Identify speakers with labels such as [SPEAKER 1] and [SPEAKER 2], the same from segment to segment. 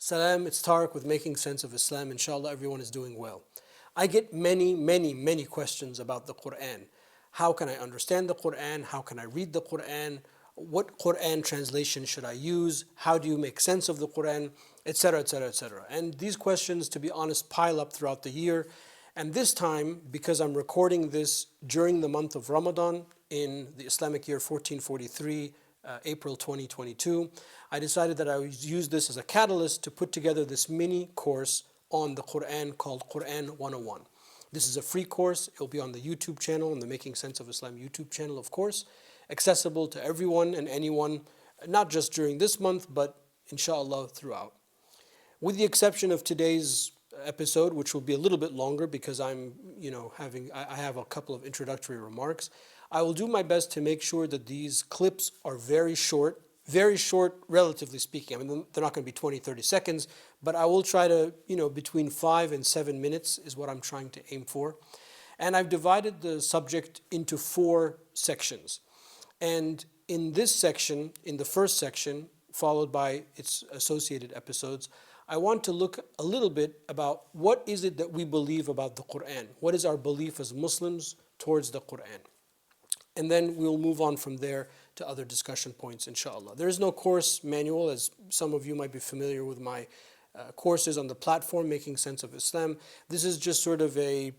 [SPEAKER 1] Salam, it's Tarek with Making Sense of Islam. Inshallah, everyone is doing well. I get many questions about the Quran. How can I understand the Quran? How can I read the Quran? What Quran translation should I use? How do you make sense of the Quran? Etc., etc., etc. And these questions, to be honest, pile up throughout the year. And this time, because I'm recording this during the month of Ramadan in the Islamic year 1443, April 2022, I decided that I would use this as a catalyst to put together this mini course on the Quran called Quran 101. This is a free course. It will be on the YouTube channel, on the Making Sense of Islam YouTube channel, of course, accessible to everyone and anyone, not just during this month, but inshallah throughout. With the exception of today's episode, which will be a little bit longer because I have a couple of introductory remarks. I will do my best to make sure that these clips are very short, relatively speaking. I mean, they're not going to be 20, 30 seconds, but I will try to, between 5 and 7 minutes is what I'm trying to aim for. And I've divided the subject into 4 sections. And in this section, in the first section, followed by its associated episodes, I want to look a little bit about what is it that we believe about the Quran. What is our belief as Muslims towards the Quran? And then we'll move on from there to other discussion points, inshallah. There is no course manual, as some of you might be familiar with my courses on the platform, Making Sense of Islam. This is just sort of a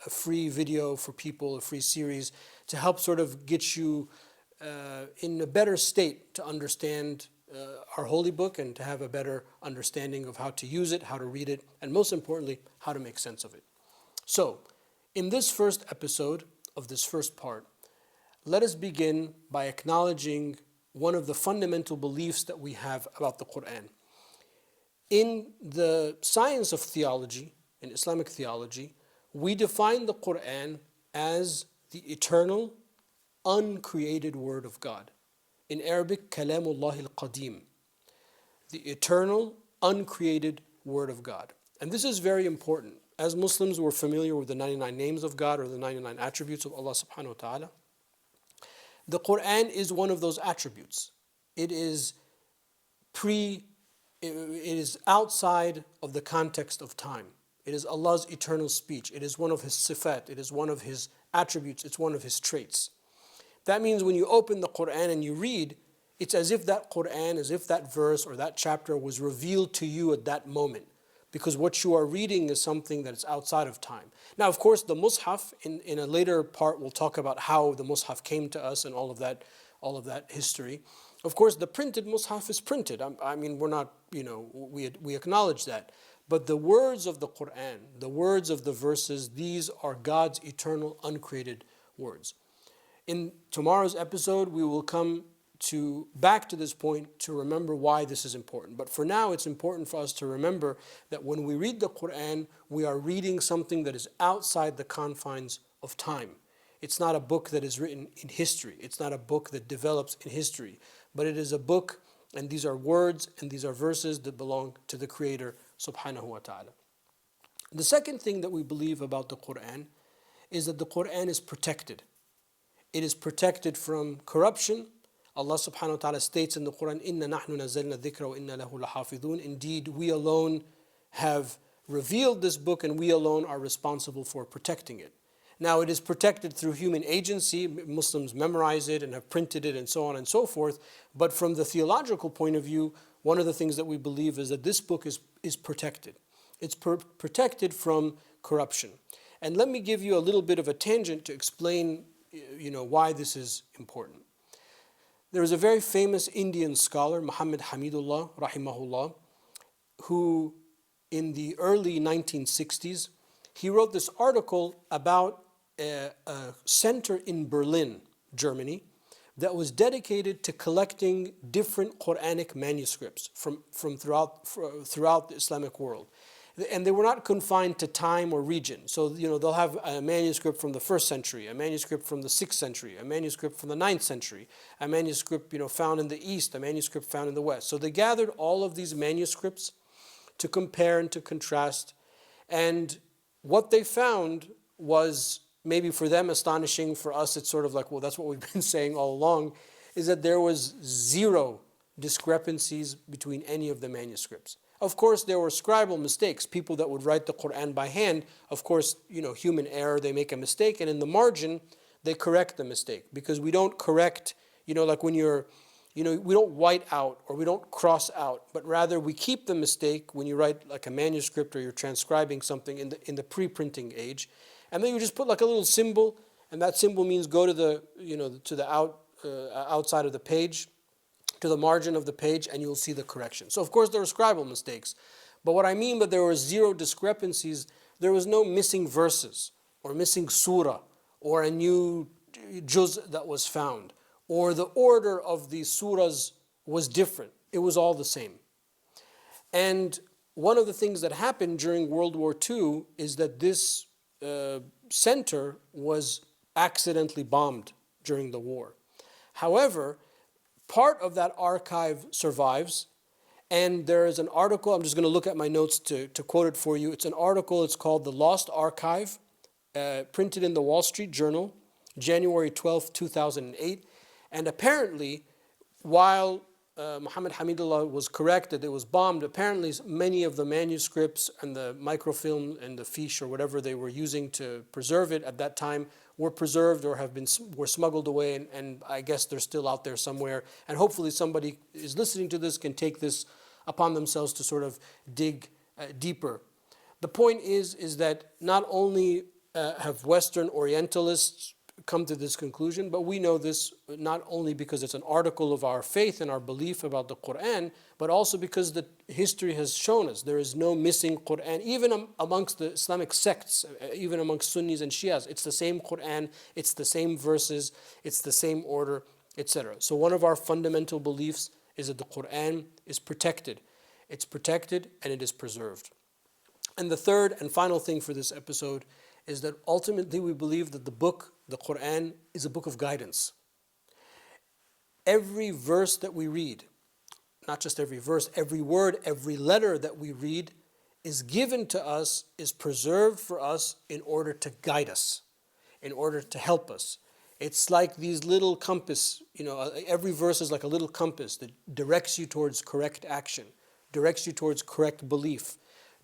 [SPEAKER 1] free video for people, a free series to help sort of get you in a better state to understand our holy book and to have a better understanding of how to use it, how to read it, and most importantly, how to make sense of it. So, in this first episode of this first part, let us begin by acknowledging one of the fundamental beliefs that we have about the Quran. In the science of theology, in Islamic theology, we define the Quran as the eternal, uncreated word of God. In Arabic, Kalamullah al-Qadim, the eternal, uncreated word of God. And this is very important. As Muslims, we're familiar with the 99 names of God or the 99 attributes of Allah subhanahu wa ta'ala. The Quran is one of those attributes. It is outside of the context of time. It is Allah's eternal speech. It is one of His sifat. It is one of His attributes. It's one of His traits. That means when you open the Quran and you read, it's as if that Quran, as if that verse or that chapter was revealed to you at that moment. Because what you are reading is something that is outside of time. Now, of course, the Mus'haf, in a later part, we'll talk about how the Mus'haf came to us and all of that history. Of course, the printed Mus'haf is printed. I mean, we're not, we acknowledge that. But the words of the Quran, the words of the verses, these are God's eternal, uncreated words. In tomorrow's episode, we will come back to this point to remember why this is important. But for now, it's important for us to remember that when we read the Quran, we are reading something that is outside the confines of time. It's not a book that is written in history. It's not a book that develops in history. But it is a book, and these are words, and these are verses that belong to the Creator, subhanahu wa ta'ala. The second thing that we believe about the Quran is that the Quran is protected. It is protected from corruption. Allah subhanahu wa ta'ala states in the Quran, إِنَّا نَحْنُ نَزَّلْنَا الذِّكْرَ وَإِنَّا لَهُ لَحَافِظُونَ. Indeed, we alone have revealed this book and we alone are responsible for protecting it. Now, it is protected through human agency. Muslims memorize it and have printed it and so on and so forth. But from the theological point of view, one of the things that we believe is that this book is protected. It's protected from corruption. And let me give you a little bit of a tangent to explain why this is important. There is a very famous Indian scholar, Muhammad Hamidullah, rahimahullah, who in the early 1960s, he wrote this article about a center in Berlin, Germany, that was dedicated to collecting different Quranic manuscripts from throughout the Islamic world. And they were not confined to time or region. So, they'll have a manuscript from the 1st century, a manuscript from the 6th century, a manuscript from the 9th century, a manuscript, found in the East, a manuscript found in the West. So they gathered all of these manuscripts to compare and to contrast. And what they found was, maybe for them astonishing, for us it's sort of like, well, that's what we've been saying all along, is that there was zero discrepancies between any of the manuscripts. Of course, there were scribal mistakes, people that would write the Quran by hand. Of course, human error, they make a mistake, and in the margin, they correct the mistake. Because we don't correct, like when we don't white out or we don't cross out, but rather we keep the mistake when you write like a manuscript or you're transcribing something in the pre-printing age. And then you just put like a little symbol, and that symbol means go to the, to the outside of the page, to the margin of the page, and you'll see the correction. So of course there were scribal mistakes, but what I mean that there were zero discrepancies, there was no missing verses or missing surah or a new juz that was found, or the order of the surahs was different. It was all the same. And one of the things that happened during World War II is that this center was accidentally bombed during the war. However, part of that archive survives, and there is an article, I'm just going to look at my notes to quote it for you. It's an article, it's called The Lost Archive, printed in the Wall Street Journal, January 12, 2008. And apparently, while Muhammad Hamidullah was correct that it was bombed, apparently many of the manuscripts and the microfilm and the fiche or whatever they were using to preserve it at that time were preserved or were smuggled away, and I guess they're still out there somewhere. And hopefully somebody is listening to this can take this upon themselves to sort of dig deeper. The point is that not only have Western Orientalists come to this conclusion, but we know this not only because it's an article of our faith and our belief about the Quran, but also because the history has shown us there is no missing Quran, even amongst the Islamic sects, even amongst Sunnis and Shias. It's the same Quran, it's the same verses, it's the same order, etc. So one of our fundamental beliefs is that the Quran is protected. It's protected and it is preserved. And the third and final thing for this episode is that ultimately we believe that the book, the Quran, is a book of guidance. Every verse that we read, not just every verse, every word, every letter that we read is given to us, is preserved for us in order to guide us, in order to help us. It's like these little compass, every verse is like a little compass that directs you towards correct action, directs you towards correct belief,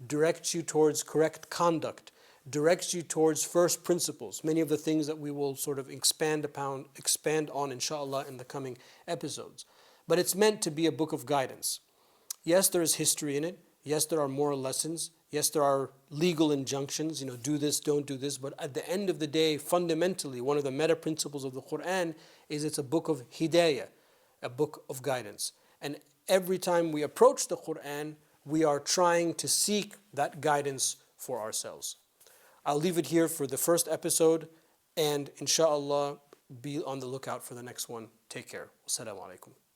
[SPEAKER 1] directs you towards correct conduct, directs you towards first principles, many of the things that we will sort of expand on inshallah in the coming episodes. But it's meant to be a book of guidance. Yes, there is history in it. Yes, there are moral lessons. Yes, there are legal injunctions, do this, don't do this. But at the end of the day, fundamentally, one of the meta principles of the Quran is it's a book of hidayah, a book of guidance. And every time we approach the Quran, we are trying to seek that guidance for ourselves. I'll leave it here for the first episode, and inshallah, be on the lookout for the next one. Take care. Assalamu alaikum.